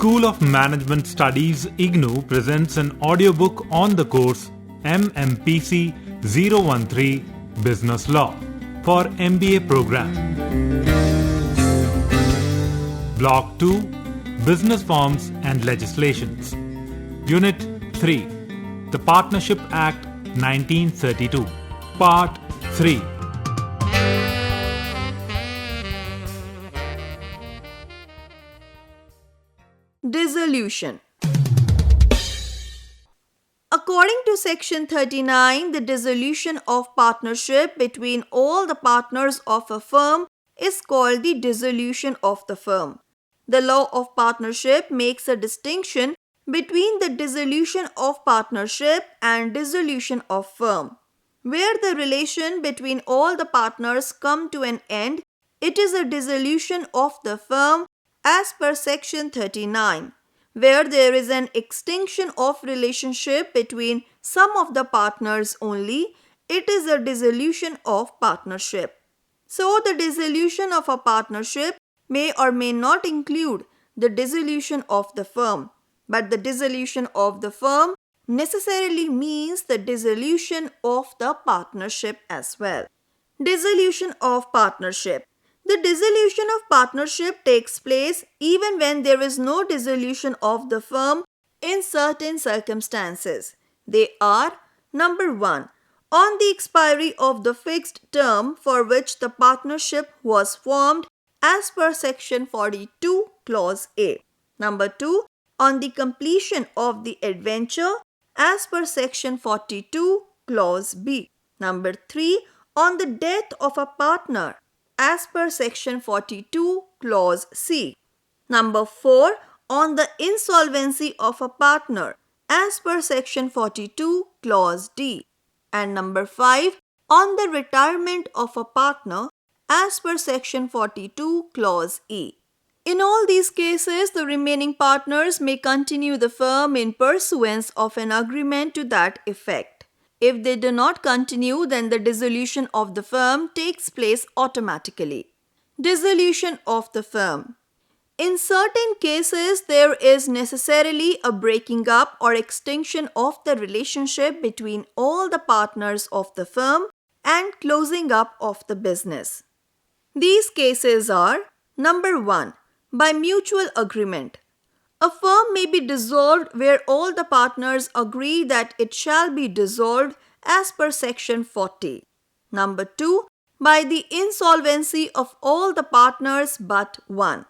School of Management Studies IGNOU presents an audiobook on the course MMPC-013 Business Law for MBA program. Block 2 Business Forms and Legislations. Unit 3 The Partnership Act 1932. Part 3. Dissolution. According to Section 39, the dissolution of partnership between all the partners of a firm is called the dissolution of the firm. The law of partnership makes a distinction between the dissolution of partnership and dissolution of firm. Where the relation between all the partners come to an end, it is a dissolution of the firm as per Section 39. Where there is an extinction of relationship between some of the partners only, it is a dissolution of partnership. So, the dissolution of a partnership may or may not include the dissolution of the firm, but the dissolution of the firm necessarily means the dissolution of the partnership as well. Dissolution of partnership. The dissolution of partnership takes place even when there is no dissolution of the firm in certain circumstances. They are: number 1, on the expiry of the fixed term for which the partnership was formed as per Section 42, Clause A. Number 2, on the completion of the adventure as per Section 42, Clause B. Number 3, on the death of a partner as per Section 42, Clause C. Number 4, on the insolvency of a partner as per Section 42, Clause D. And number 5, on the retirement of a partner as per Section 42, Clause E. In all these cases, the remaining partners may continue the firm in pursuance of an agreement to that effect. If they do not continue, then the dissolution of the firm takes place automatically. Dissolution of the firm. In certain cases, there is necessarily a breaking up or extinction of the relationship between all the partners of the firm and closing up of the business. These cases are: number 1, by mutual agreement. A firm may be dissolved where all the partners agree that it shall be dissolved as per Section 40. Number 2, by the insolvency of all the partners but one.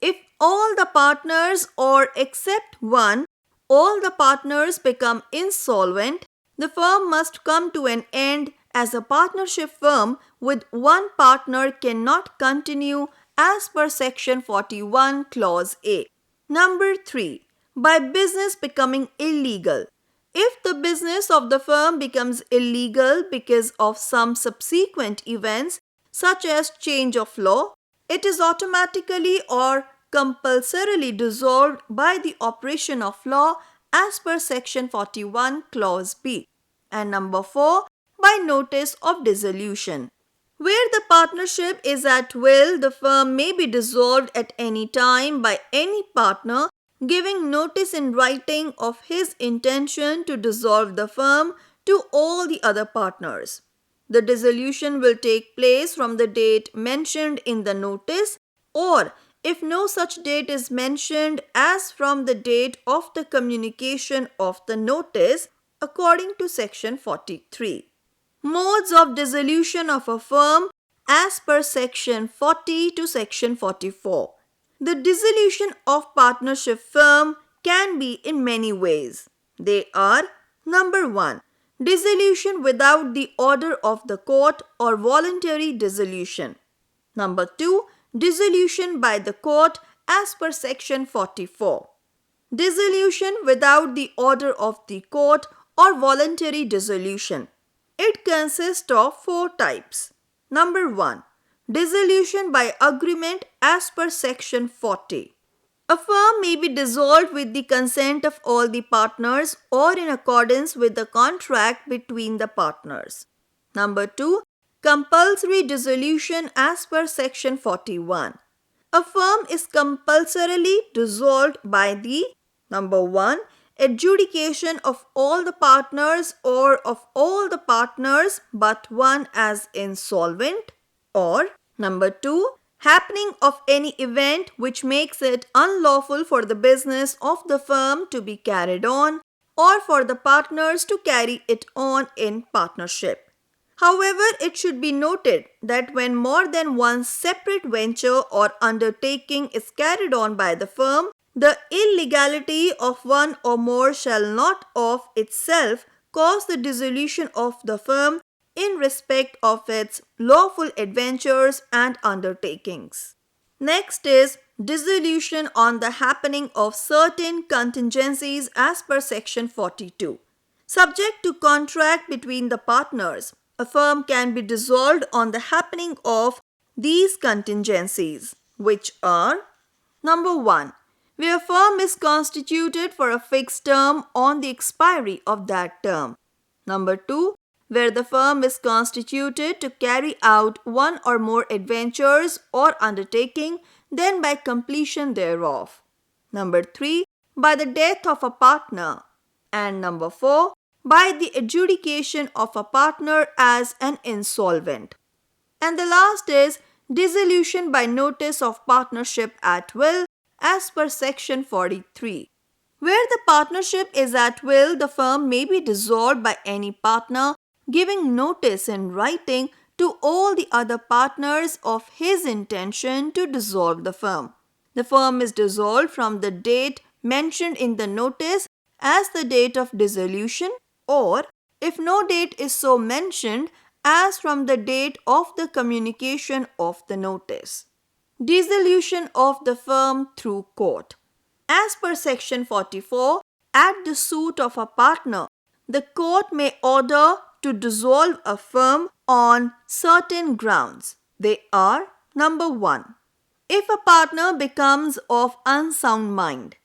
If all the partners, or except one, all the partners become insolvent, the firm must come to an end, as a partnership firm with one partner cannot continue as per Section 41, Clause A. Number 3, by business becoming illegal. If the business of the firm becomes illegal because of some subsequent events, such as change of law, it is automatically or compulsorily dissolved by the operation of law as per Section 41, Clause B. And number 4, by notice of dissolution. Where the partnership is at will, the firm may be dissolved at any time by any partner giving notice in writing of his intention to dissolve the firm to all the other partners. The dissolution will take place from the date mentioned in the notice, or if no such date is mentioned, as from the date of the communication of the notice, according to Section 43. Modes of dissolution of a firm as per Section 40 to Section 44. The dissolution of partnership firm can be in many ways. They are: number 1, dissolution without the order of the court or voluntary dissolution. Number 2, dissolution by the court as per Section 44. Dissolution without the order of the court or voluntary dissolution. It consists of 4 types. Number 1, dissolution by agreement as per Section 40. A firm may be dissolved with the consent of all the partners or in accordance with the contract between the partners. Number 2, compulsory dissolution as per Section 41. A firm is compulsorily dissolved by the number 1. Adjudication of all the partners or of all the partners but one as insolvent, or number 2. Happening of any event which makes it unlawful for the business of the firm to be carried on or for the partners to carry it on in partnership. However, it should be noted that when more than one separate venture or undertaking is carried on by the firm, the illegality of one or more shall not of itself cause the dissolution of the firm in respect of its lawful adventures and undertakings. Next is dissolution on the happening of certain contingencies as per section 42. Subject to contract between the partners, a firm can be dissolved on the happening of these contingencies, which are: number 1. Where a firm is constituted for a fixed term on the expiry of that term. Number 2. Where the firm is constituted to carry out one or more adventures or undertaking, then by completion thereof. Number 3. By the death of a partner. And number 4. By the adjudication of a partner as an insolvent. And the last is dissolution by notice of partnership at will as per section 43. Where the partnership is at will, the firm may be dissolved by any partner giving notice in writing to all the other partners of his intention to dissolve the firm. The firm is dissolved from the date mentioned in the notice as the date of dissolution, or if no date is so mentioned, as from the date of the communication of the notice. Dissolution of the firm through court. As per section 44, at the suit of a partner, the court may order to dissolve a firm on certain grounds. They are: number 1. If a partner becomes of unsound mind.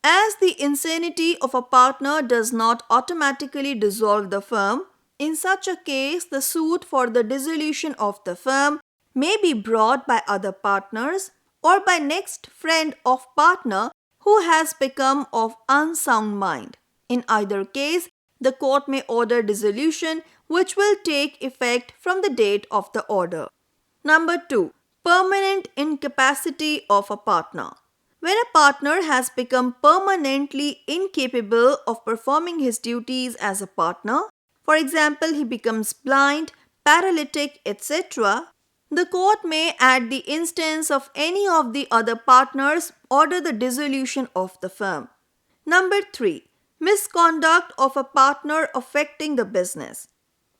As the insanity of a partner does not automatically dissolve the firm, in such a case the suit for the dissolution of the firm may be brought by other partners or by next friend of partner who has become of unsound mind. In either case, the court may order dissolution, which will take effect from the date of the order. Number 2. Permanent incapacity of a partner. When a partner has become permanently incapable of performing his duties as a partner, for example, he becomes blind, paralytic, etc., the court may, at the instance of any of the other partners, order the dissolution of the firm. Number 3. Misconduct of a partner affecting the business.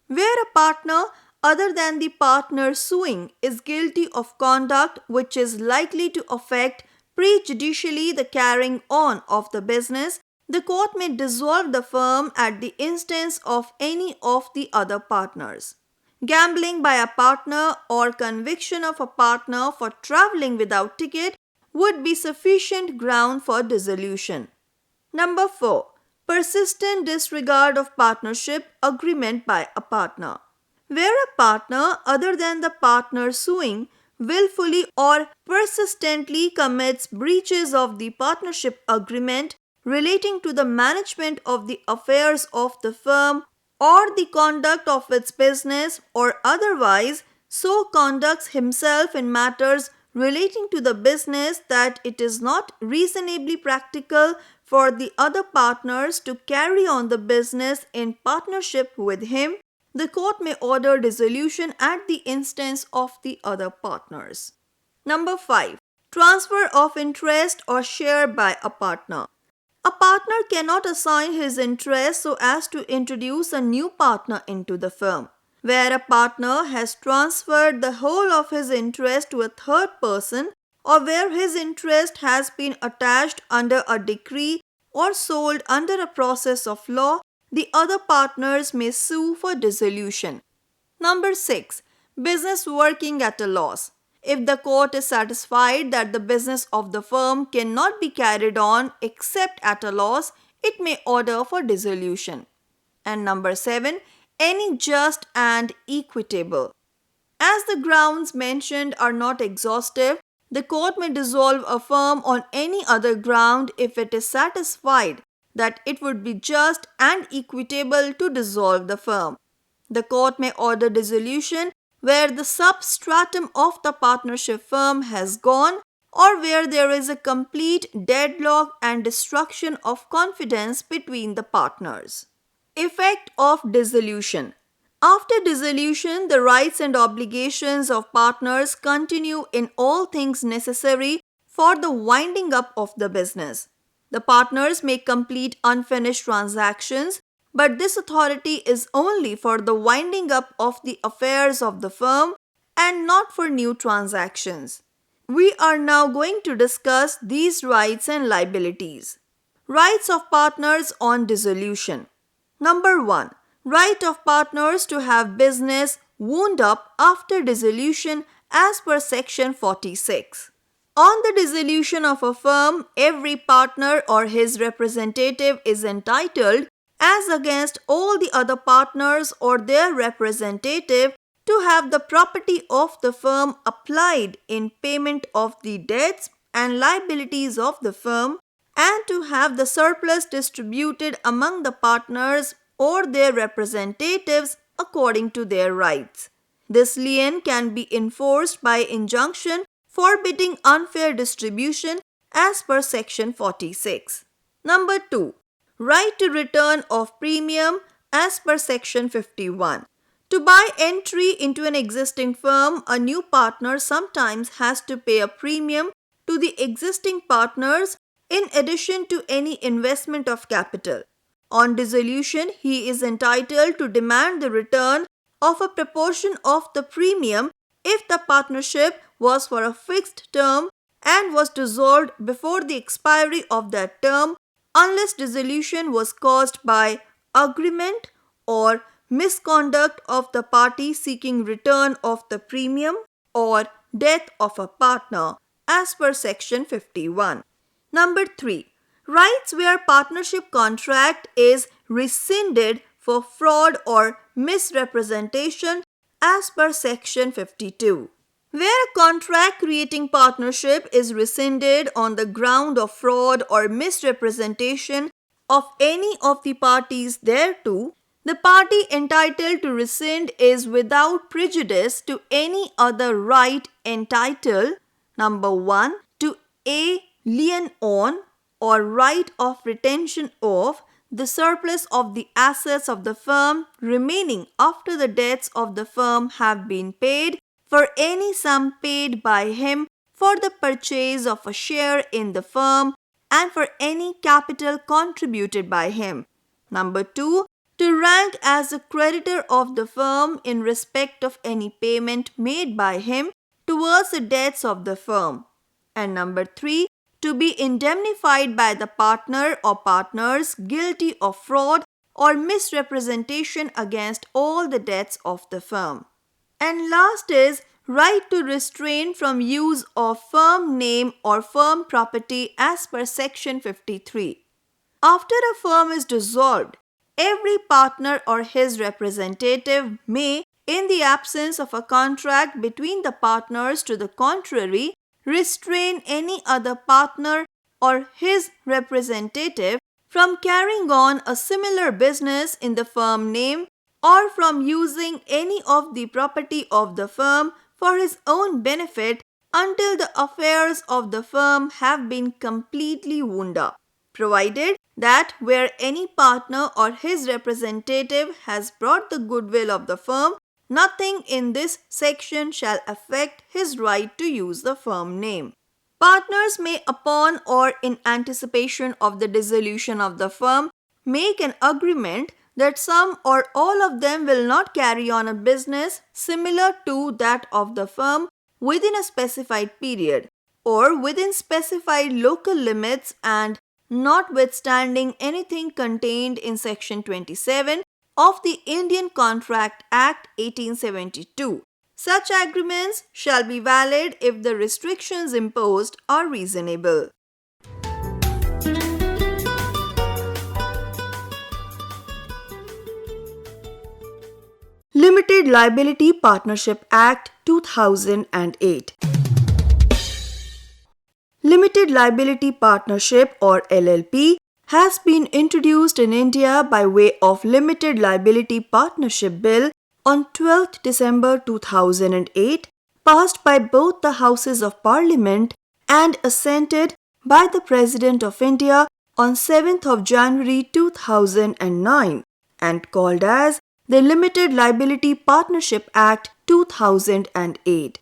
Where a partner other than the partner suing is guilty of conduct which is likely to affect prejudicially the carrying on of the business, the court may dissolve the firm at the instance of any of the other partners. Gambling by a partner or conviction of a partner for traveling without ticket would be sufficient ground for dissolution. Number 4. Persistent disregard of partnership agreement by a partner. Where a partner other than the partner suing willfully or persistently commits breaches of the partnership agreement relating to the management of the affairs of the firm or the conduct of its business, or otherwise so conducts himself in matters relating to the business that it is not reasonably practical for the other partners to carry on the business in partnership with him, the court may order dissolution at the instance of the other partners. Number 5. Transfer of interest or share by a partner. A partner cannot assign his interest so as to introduce a new partner into the firm. Where a partner has transferred the whole of his interest to a third person, or where his interest has been attached under a decree or sold under a process of law, the other partners may sue for dissolution. Number 6. Business working at a loss. If the court is satisfied that the business of the firm cannot be carried on except at a loss, it may order for dissolution. And number 7. Any just and equitable. As the grounds mentioned are not exhaustive, The court may dissolve a firm on any other ground if it is satisfied that it would be just and equitable to dissolve the firm. The court may order dissolution where the substratum of the partnership firm has gone or where there is a complete deadlock and destruction of confidence between the partners. Effect of dissolution. After dissolution, the rights and obligations of partners continue in all things necessary for the winding up of the business. The partners may complete unfinished transactions, but this authority is only for the winding up of the affairs of the firm and not for new transactions. We are now going to discuss these rights and liabilities. Rights of partners on dissolution. Number 1. Right of partners to have business wound up after dissolution as per section 46. On the dissolution of a firm, every partner or his representative is entitled, as against all the other partners or their representative, to have the property of the firm applied in payment of the debts and liabilities of the firm, and to have the surplus distributed among the partners or their representatives according to their rights. This lien can be enforced by injunction forbidding unfair distribution as per section 46. Number 2. Right to return of premium as per section 51. To buy entry into an existing firm, a new partner sometimes has to pay a premium to the existing partners in addition to any investment of capital. On dissolution, he is entitled to demand the return of a proportion of the premium if the partnership was for a fixed term and was dissolved before the expiry of that term, unless dissolution was caused by agreement or misconduct of the party seeking return of the premium or death of a partner as per section 51. Number 3. Rights where partnership contract is rescinded for fraud or misrepresentation as per section 52. Where a contract creating partnership is rescinded on the ground of fraud or misrepresentation of any of the parties thereto, the party entitled to rescind is without prejudice to any other right entitled, number 1, to a lien on or right of retention of the surplus of the assets of the firm remaining after the debts of the firm have been paid for any sum paid by him for the purchase of a share in the firm and for any capital contributed by him. Number 2, to rank as a creditor of the firm in respect of any payment made by him towards the debts of the firm. And number 3, to be indemnified by the partner or partners guilty of fraud or misrepresentation against all the debts of the firm. And last is right to restrain from use of firm name or firm property as per section 53. After a firm is dissolved, every partner or his representative may, in the absence of a contract between the partners to the contrary, restrain any other partner or his representative from carrying on a similar business in the firm name or from using any of the property of the firm for his own benefit until the affairs of the firm have been completely wound up, provided that where any partner or his representative has brought the goodwill of the firm, nothing in this section shall affect his right to use the firm name. Partners may, upon or in anticipation of the dissolution of the firm, make an agreement that some or all of them will not carry on a business similar to that of the firm within a specified period or within specified local limits, and notwithstanding anything contained in section 27 of the Indian Contract Act 1872. Such agreements shall be valid if the restrictions imposed are reasonable. Limited Liability Partnership Act 2008. Limited Liability Partnership or LLP has been introduced in India by way of Limited Liability Partnership Bill on 12th December 2008, passed by both the Houses of Parliament and assented by the President of India on 7th of January 2009 and called as the Limited Liability Partnership Act 2008.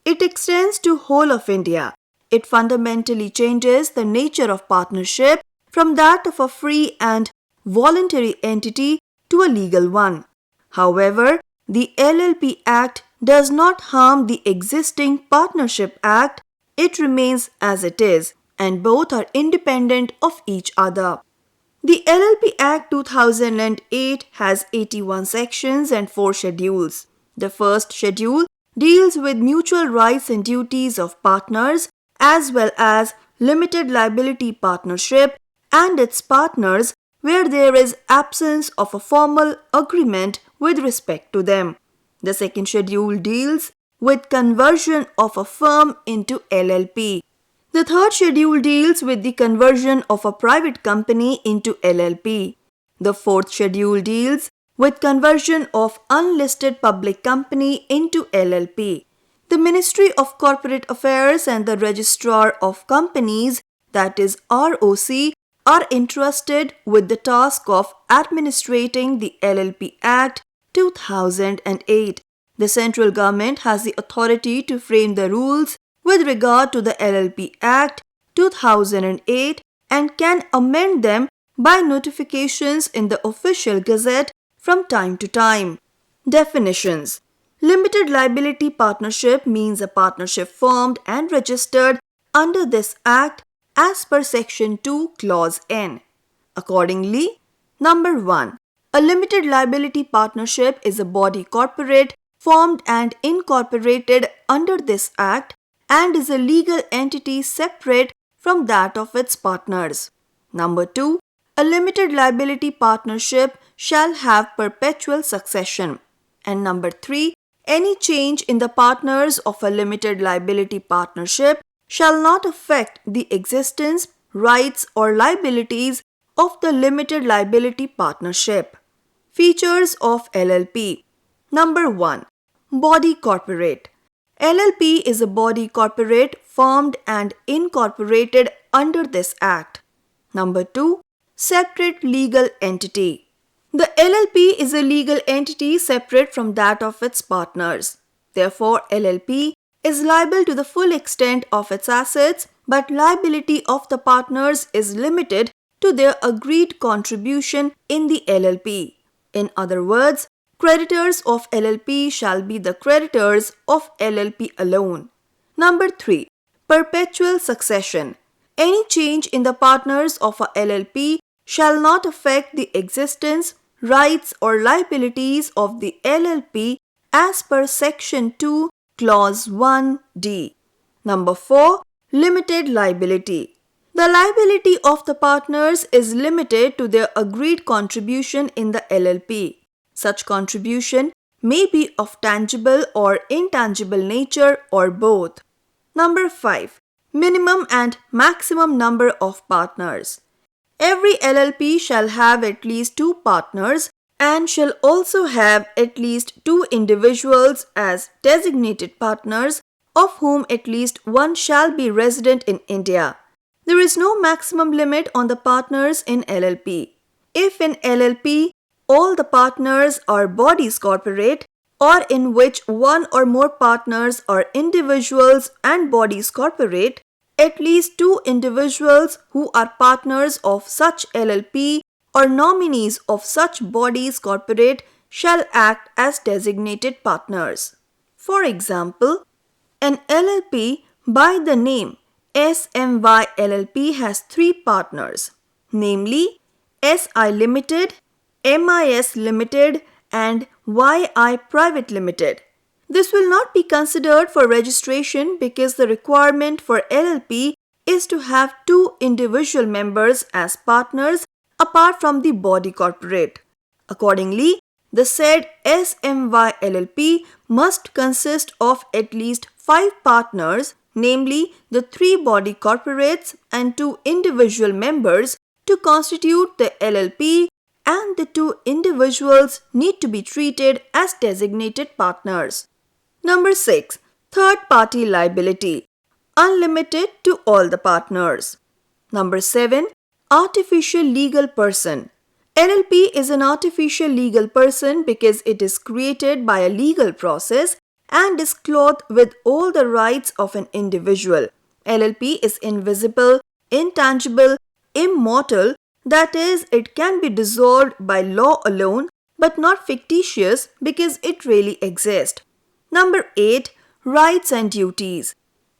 It extends to whole of India. It fundamentally changes the nature of partnership from that of a free and voluntary entity to a legal one. However, the LLP Act does not harm the existing Partnership Act. It remains as it is, and both are independent of each other. The LLP Act 2008 has 81 sections and 4 schedules. The first schedule deals with mutual rights and duties of partners as well as limited liability partnership and its partners where there is absence of a formal agreement with respect to them. The second schedule deals with conversion of a firm into LLP. The third schedule deals with the conversion of a private company into LLP. The fourth schedule deals with conversion of unlisted public company into LLP. The Ministry of Corporate Affairs and the Registrar of Companies, that is ROC, are entrusted with the task of administrating the LLP Act 2008. The central government has the authority to frame the rules with regard to the LLP Act 2008 and can amend them by notifications in the Official Gazette from time to time. Definitions. Limited liability partnership means a partnership formed and registered under this Act as per Section 2, Clause N. Accordingly, number 1. A limited liability partnership is a body corporate formed and incorporated under this Act and is a legal entity separate from that of its partners. Number 2. A limited liability partnership shall have perpetual succession. And number 3. Any change in the partners of a limited liability partnership shall not affect the existence, rights or liabilities of the limited liability partnership. Features of LLP. Number 1. Body corporate. LLP is a body corporate formed and incorporated under this Act. Number 2. Separate legal entity. The LLP is a legal entity separate from that of its partners. Therefore, LLP is liable to the full extent of its assets, but liability of the partners is limited to their agreed contribution in the LLP. In other words, creditors of LLP shall be the creditors of LLP alone. Number 3. Perpetual succession. Any change in the partners of a LLP shall not affect the existence, rights or liabilities of the LLP as per Section 2, Clause 1d. Number 4. Limited liability. The liability of the partners is limited to their agreed contribution in the LLP. Such contribution may be of tangible or intangible nature or both. Number 5. Minimum and maximum number of partners. Every LLP shall have at least 2 partners and shall also have at least 2 individuals as designated partners, of whom at least one shall be resident in India. There is no maximum limit on the partners in LLP. If in LLP all the partners are bodies corporate, or in which one or more partners are individuals and bodies corporate, at least 2 individuals who are partners of such LLP or nominees of such bodies corporate shall act as designated partners. For example, an LLP by the name SMY LLP has 3 partners, namely SI Limited, MIS Limited and YI Private Limited. This will not be considered for registration because the requirement for LLP is to have 2 individual members as partners apart from the body corporate. Accordingly, the said SMY LLP must consist of at least 5 partners namely the 3 body corporates and 2 individual members, to constitute the LLP, and the 2 individuals need to be treated as designated partners. Number 6. Third party liability. Unlimited to all the partners. Number 7. Artificial legal person. LLP is an artificial legal person because it is created by a legal process and is clothed with all the rights of an individual. LLP is invisible, intangible, immortal, that is, it can be dissolved by law alone, but not fictitious because it really exists. Number 8. Rights and duties.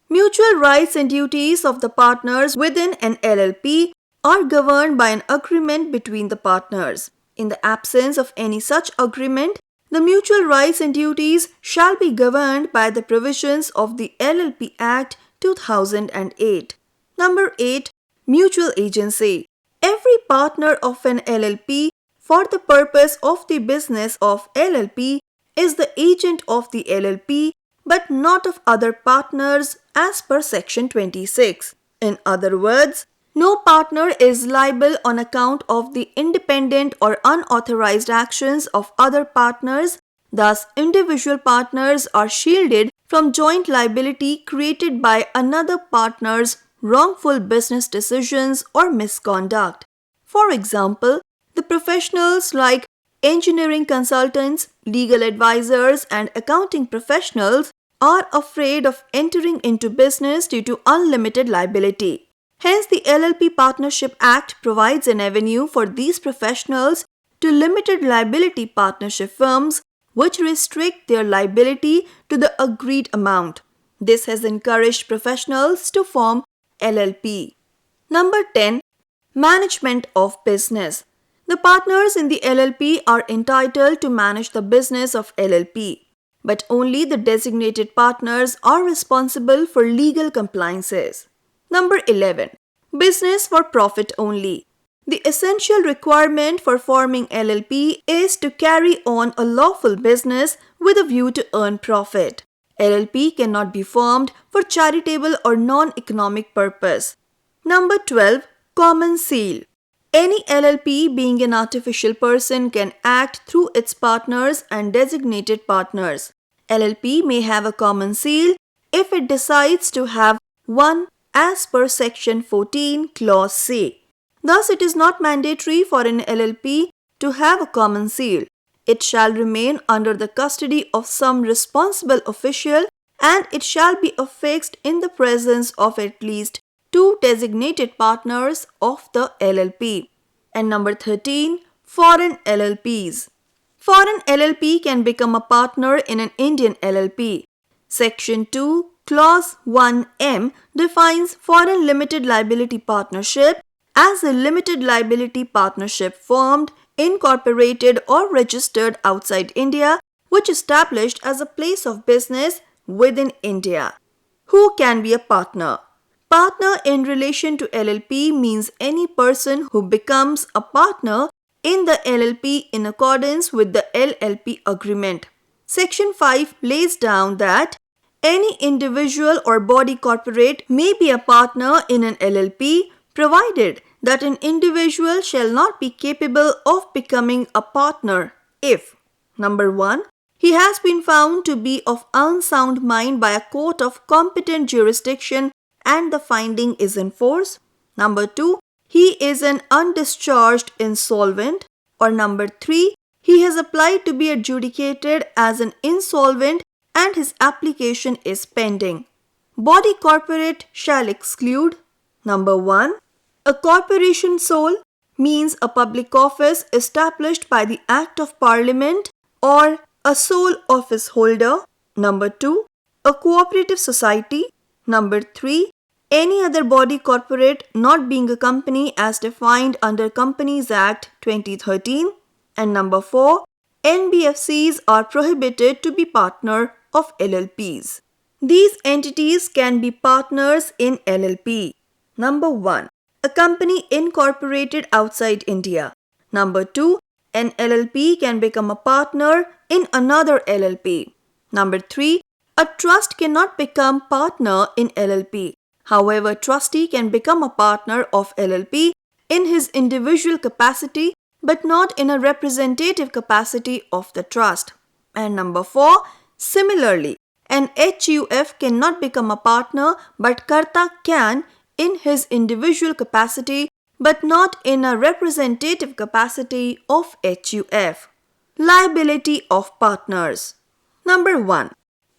Mutual rights and duties of the partners within an LLP are governed by an agreement between the partners. In the absence of any such agreement, the mutual rights and duties shall be governed by the provisions of the LLP Act 2008. Number 8. Mutual agency. Every partner of an LLP for the purpose of the business of LLP is the agent of the LLP but not of other partners as per section 26. In other words, no partner is liable on account of the independent or unauthorized actions of other partners. Thus, individual partners are shielded from joint liability created by another partner's wrongful business decisions or misconduct. For example, the professionals like engineering consultants, legal advisors, and accounting professionals are afraid of entering into business due to unlimited liability. Hence, the LLP Partnership Act provides an avenue for these professionals to limited liability partnership firms which restrict their liability to the agreed amount. This has encouraged professionals to form LLP. Number 10. Management of business. The partners in the LLP are entitled to manage the business of LLP, but only the designated partners are responsible for legal compliances. Number 11. Business for profit only. The essential requirement for forming LLP is to carry on a lawful business with a view to earn profit. LLP cannot be formed for charitable or non-economic purpose. Number 12. Common seal. Any LLP being an artificial person can act through its partners and designated partners. LLP may have a common seal if it decides to have one as per section 14 clause C. Thus, it is not mandatory for an LLP to have a common seal. It shall remain under the custody of some responsible official and it shall be affixed in the presence of at least 2 designated partners of the LLP. And number 13. Foreign LLPs. Foreign LLP can become a partner in an Indian LLP. Section 2, Clause 1M defines foreign limited liability partnership as a limited liability partnership formed, incorporated or registered outside India which established as a place of business within India. Who can be a partner? Partner in relation to LLP means any person who becomes a partner in the LLP in accordance with the LLP agreement. Section 5 lays down that any individual or body corporate may be a partner in an LLP provided that an individual shall not be capable of becoming a partner if Number 1. He has been found to be of unsound mind by a court of competent jurisdiction and the finding is in force. Number 2. He is an undischarged insolvent. Or number 3. He has applied to be adjudicated as an insolvent and his application is pending. Body corporate shall exclude. Number 1. A corporation sole means a public office established by the Act of Parliament or a sole office holder. Number 2. A cooperative society. Number 3. Any other body corporate not being a company as defined under Companies Act 2013. And number 4. NBFCs are prohibited to be partner of LLPs. These entities can be partners in LLP. Number 1. A company incorporated outside India. Number 2. An LLP can become a partner in another LLP. Number 3. A trust cannot become partner in LLP. However, trustee can become a partner of LLP in his individual capacity but not in a representative capacity of the trust. And number 4, similarly, an HUF cannot become a partner but Karta can in his individual capacity but not in a representative capacity of HUF. Liability of partners. Number 1.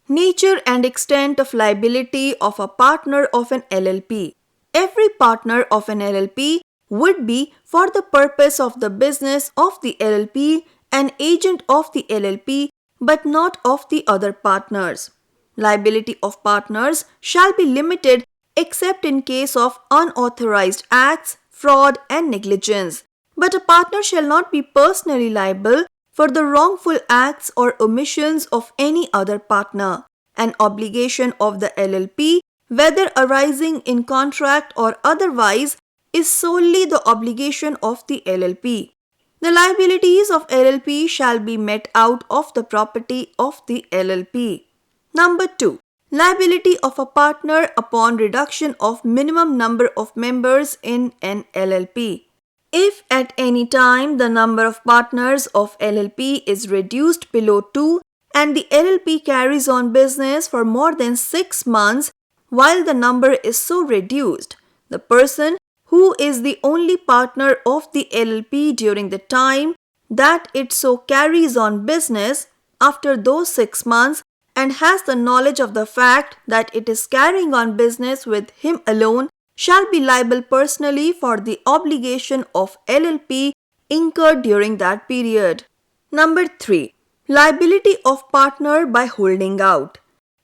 Nature and extent of liability of a partner of an LLP. Every partner of an LLP would be, for the purpose of the business of the LLP, an agent of the LLP but not of the other partners. Liability of partners shall be limited except in case of unauthorized acts, fraud and negligence. But a partner shall not be personally liable for the wrongful acts or omissions of any other partner. An obligation of the LLP, whether arising in contract or otherwise, is solely the obligation of the LLP. The liabilities of LLP shall be met out of the property of the LLP. Number 2. Liability of a partner upon reduction of minimum number of members in an LLP. If at any time the number of partners of LLP is reduced below 2 and the LLP carries on business for more than 6 months while the number is so reduced, the person who is the only partner of the LLP during the time that it so carries on business after those 6 months and has the knowledge of the fact that it is carrying on business with him alone shall be liable personally for the obligation of LLP incurred during that period. Number 3. Liability of partner by holding out.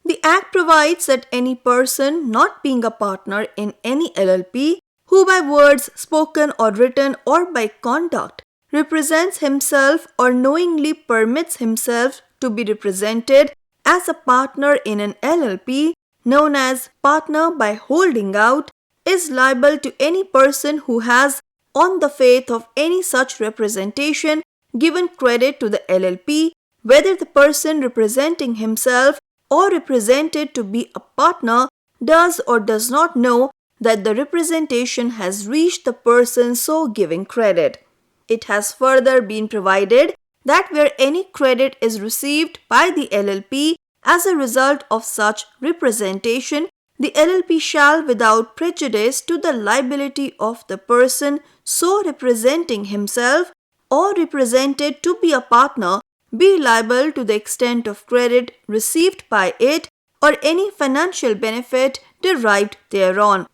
The Act provides that any person not being a partner in any LLP who by words spoken or written or by conduct represents himself or knowingly permits himself to be represented as a partner in an LLP known as partner by holding out is liable to any person who has, on the faith of any such representation, given credit to the LLP, whether the person representing himself or represented to be a partner does or does not know that the representation has reached the person so giving credit. It has further been provided that where any credit is received by the LLP as a result of such representation, the LLP shall, without prejudice to the liability of the person so representing himself or represented to be a partner, be liable to the extent of credit received by it or any financial benefit derived thereon.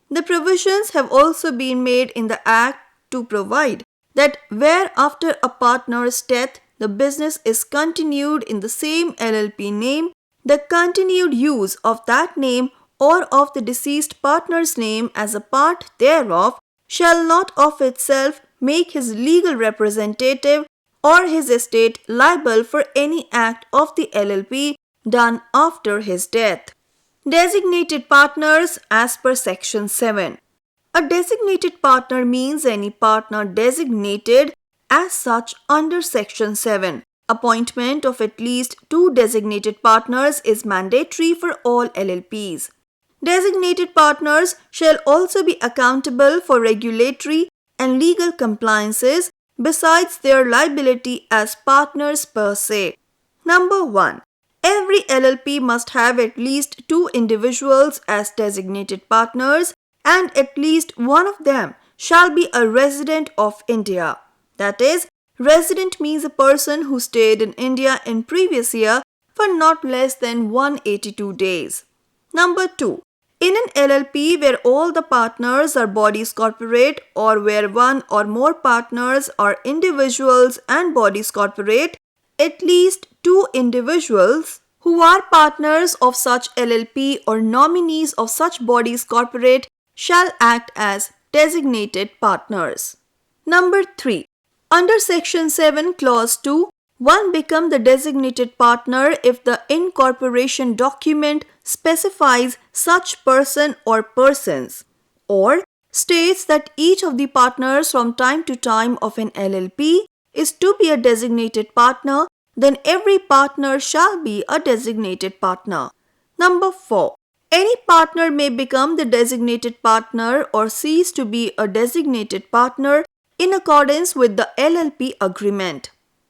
The provisions have also been made in the Act to provide that where after a partner's death the business is continued in the same LLP name, the continued use of that name or of the deceased partner's name as a part thereof shall not of itself make his legal representative or his estate liable for any act of the LLP done after his death. Designated partners as per Section 7. A designated partner means any partner designated as such under Section 7. Appointment of at least 2 designated partners is mandatory for all LLPs. Designated partners shall also be accountable for regulatory and legal compliances besides their liability as partners per se. Number 1. Every LLP must have at least 2 individuals as designated partners and at least one of them shall be a resident of India. That is, resident means a person who stayed in India in previous year for not less than 182 days. Number 2. In an LLP where all the partners are bodies corporate or where one or more partners are individuals and bodies corporate, at least 2 individuals who are partners of such LLP or nominees of such bodies corporate shall act as designated partners. Number 3. Under Section 7, Clause 2, one become the designated partner if the incorporation document specifies such person or persons, or states that each of the partners from time to time of an LLP is to be a designated partner then every partner shall be a designated partner. Number 4. Any partner may become the designated partner or cease to be a designated partner in accordance with the LLP agreement.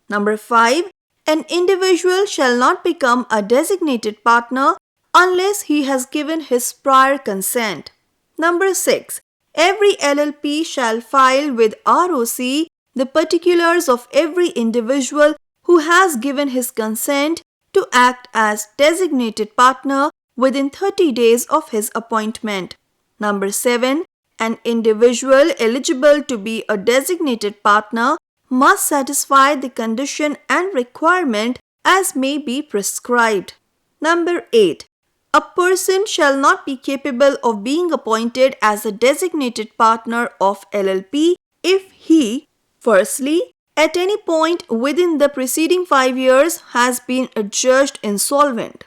Number 5. An individual shall not become a designated partner unless he has given his prior consent. Number 6. Every LLP shall file with ROC the particulars of every individual who has given his consent to act as designated partner within 30 days of his appointment. Number 7. An individual eligible to be a designated partner must satisfy the condition and requirement as may be prescribed. Number 8. A person shall not be capable of being appointed as a designated partner of LLP if he, firstly, at any point within the preceding 5 years has been adjudged insolvent.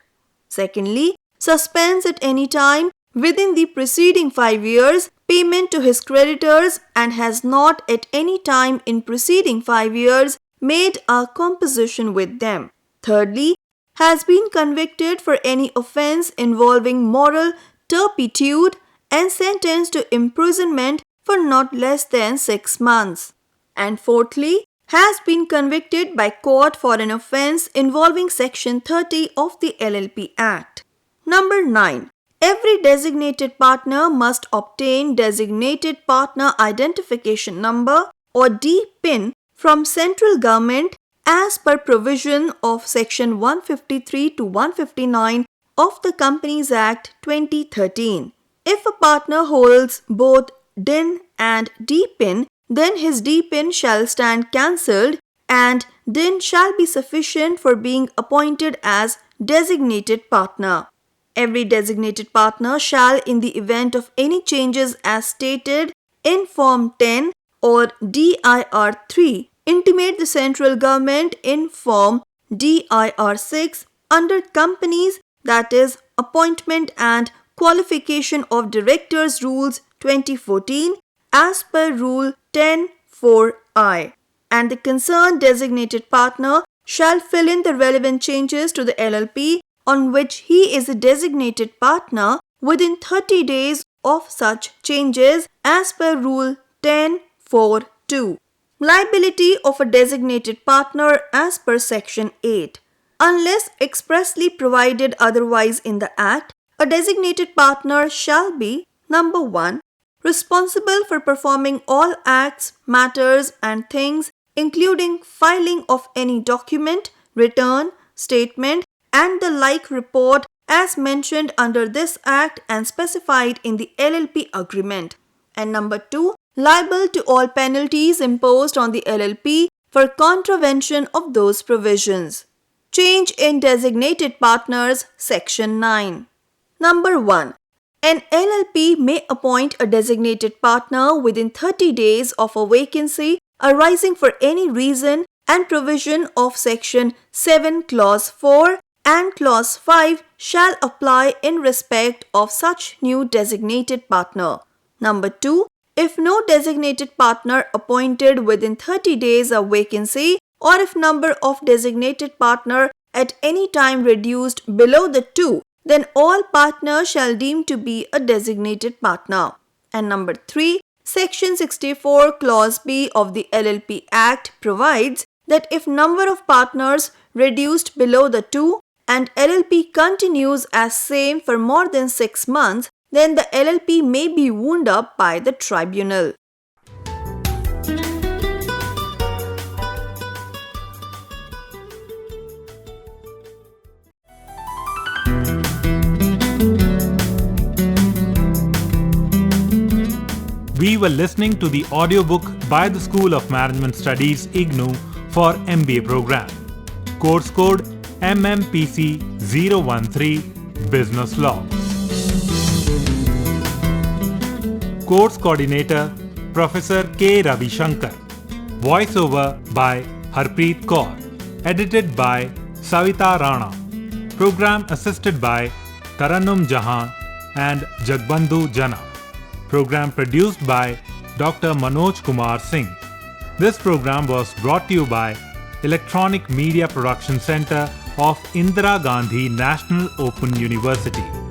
Secondly, suspends at any time within the preceding 5 years payment to his creditors and has not at any time in preceding 5 years made a composition with them. Thirdly, has been convicted for any offense involving moral turpitude and sentenced to imprisonment for not less than 6 months. And fourthly, has been convicted by court for an offense involving Section 30 of the LLP Act. Number 9. Every designated partner must obtain Designated Partner Identification Number or DPIN from central government as per provision of Section 153 to 159 of the Companies Act 2013. If a partner holds both DIN and DPIN, then his DPIN shall stand cancelled and DIN shall be sufficient for being appointed as designated partner. Every designated partner shall, in the event of any changes as stated in Form 10 or DIR 3, intimate the central government in Form DIR 6 under Companies, that is, Appointment and Qualification of Directors Rules 2014 as per Rule 10(4)(I), and the concerned designated partner shall fill in the relevant changes to the LLP on which he is a designated partner within 30 days of such changes as per Rule 10(4)(2). Liability of a designated partner as per Section 8. Unless expressly provided otherwise in the Act, a designated partner shall be: Number 1. Responsible for performing all acts, matters and things, including filing of any document, return, statement and the like report as mentioned under this Act and specified in the LLP agreement. And number 2. Liable to all penalties imposed on the LLP for contravention of those provisions. Change in designated partners, Section 9. Number 1. An LLP may appoint a designated partner within 30 days of a vacancy arising for any reason, and provision of Section 7 Clause 4 and Clause 5 shall apply in respect of such new designated partner. Number 2. If no designated partner appointed within 30 days of vacancy, or if number of designated partner at any time reduced below the 2, then all partners shall deem to be a designated partner. And number 3, Section 64 Clause B of the LLP Act provides that if number of partners reduced below the 2 and LLP continues as same for more than 6 months, then the LLP may be wound up by the tribunal. We were listening to the audiobook by the School of Management Studies IGNOU for MBA program. Course code MMPC-013 Business Law. Course Coordinator Professor K. Ravi Shankar. Voiceover by Harpreet Kaur. Edited by Savita Rana. Program assisted by Tarannum Jahan and Jagbandhu Jana. Program produced by Dr. Manoj Kumar Singh. This program was brought to you by Electronic Media Production Center of Indira Gandhi National Open University.